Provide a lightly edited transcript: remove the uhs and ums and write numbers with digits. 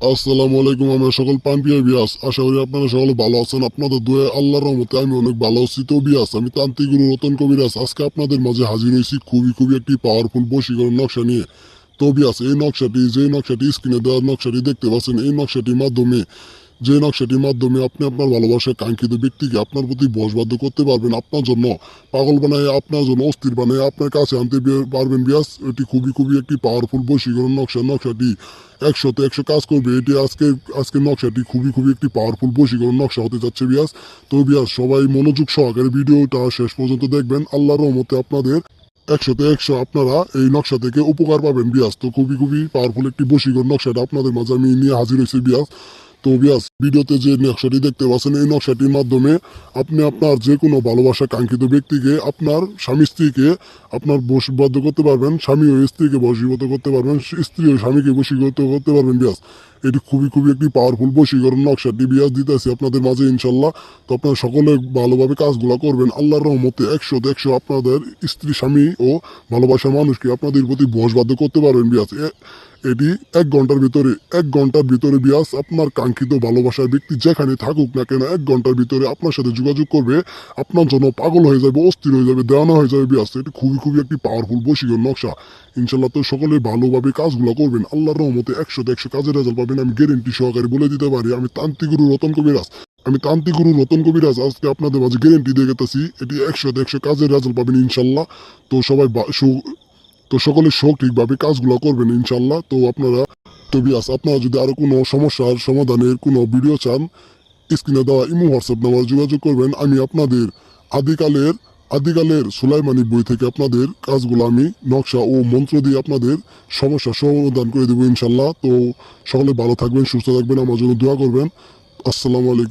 আসসালামু আলাইকুম। আমরা সকল পানপিয়া বিয়াস, আশা করি আপনারা সকলে ভালো আছেন। আপনাদের দোয়া আল্লাহর রহমতে আমি অনেক ভালো আছি। তো বিয়াস, আমি তান্ত্রিক গুরু রতন কবিরাজ আজকে আপনাদের মাঝে হাজির হয়েছি খুবই একটি পাওয়ারফুল বশীকরণ নকশা নিয়ে। তো বিয়াস, এই নকশাটি যে নকশাটি স্ক্রিনে দেওয়ার নকশাটি দেখতে পাচ্ছেন, এই নকশাটির মাধ্যমে আপনি আপনার ভালোবাসার কাঙ্ক্ষিত ব্যক্তিকে আপনার প্রতি বশবাধ্য করতে পারবেন, আপনার জন্য পাগল বানায়, আপনার জন্য অস্থির বানায় আপনার কাছে আনতে পারবেন বিয়াস। এটি খুবই একটি পাওয়ারফুল বশীকরণ নকশা। নকশাটি 100-তে 100 কাজ করবে। এটি আজকের নকশাটি খুবই একটি পাওয়ারফুল বশীকরণ নকশা হতে যাচ্ছে বিয়াস। তো বিয়াস, সবাই মনোযোগ সহকারে ভিডিওটা শেষ পর্যন্ত দেখবেন। আল্লাহর রহমতে আপনাদের 100-তে 100 আপনারা এই নকশা থেকে উপকার পাবেন বিয়াস। তো খুবই পাওয়ারফুল একটি বশীকরণ নকশাটা আপনাদের মাঝে আমি নিয়ে হাজির হয়েছি বিয়াস। তো বিয়াস, ভিডিওতে যে নকশাটি দেখতে পাচ্ছেন, এই নকশাটির মাধ্যমে আপনি আপনার যে কোনো ভালোবাসা কাঙ্ক্ষিত ব্যক্তিকে, আপনার স্বামী স্ত্রীকে আপনার বশীবদ্ধ করতে পারবেন, স্বামী ও স্ত্রীকে বশীভূত করতে পারবেন, স্ত্রী ও স্বামীকে বশীভূত করতে পারবেন বিয়াস। এটি খুবই একটি পাওয়ারফুল বশীকরণ নকশাটি বিয়াস দিতেছি আপনাদের মাঝে ইনশাল্লাহ। তো আপনারা সকলে ভালোভাবে কাজগুলো করবেন। আল্লাহর রহমতে 100-তে 100 আপনাদের স্ত্রী, স্বামী ও ভালোবাসার মানুষকে আপনাদের প্রতি বশবাধ্য করতে পারবেন বিয়াস। এটি 1 ঘন্টার ভিতরে বিয়াস আপনার কাঙ্ক্ষিত ভালোবাসার ব্যক্তি যেখানে থাকুক না কেন 1 ঘন্টার ভিতরে আপনার সাথে যোগাযোগ করবে, আপনার জন্য পাগল হয়ে যাবে, অস্থির হয়ে যাবে, দেওয়ানো হয়ে যাবে বিয়াস। এটি খুবই একটি পাওয়ারফুল বশীকরণ নকশা ইনশাল্লাহ। তো সকলে ভালোভাবে কাজগুলো করবেন, আল্লাহর রহমতে 100-তে 100 কাজের রেজাল্ট পাবেন। আমি গ্যারেন্টি সহকারে বলে দিতে পারি। আমি তান্ত্রিক গুরু রতন কবিরাজ আজকে আপনাদের মাঝে গ্যারেন্টি দিয়ে গেতেছি, এটি 100-তে 100 কাজের রেজাল্ট পাবেন ইনশাল্লাহ। তো সবাই তো সকলে সঠিকভাবে কাজগুলো করবেন ইনশাল্লাহ। তো বিয়াস, আপনারা যদি আরো কোনো সমস্যার সমাধানের কোনো ভিডিও চান, স্ক্রিনে দেওয়া ইমো হোয়াটসঅ্যাপ নাম্বারে যোগাযোগ করবেন। আমি আপনাদের আদিকালের সুলাইমানি বই থেকে আপনাদের কাজগুলো আমি নকশা ও মন্ত্র দিয়ে আপনাদের সমস্যার সমাধান করে দেবো ইনশাল্লাহ। তো সকলে ভালো থাকবেন, সুস্থ থাকবেন, আমার জন্য দোয়া করবেন। আসসালামু আলাইকুম।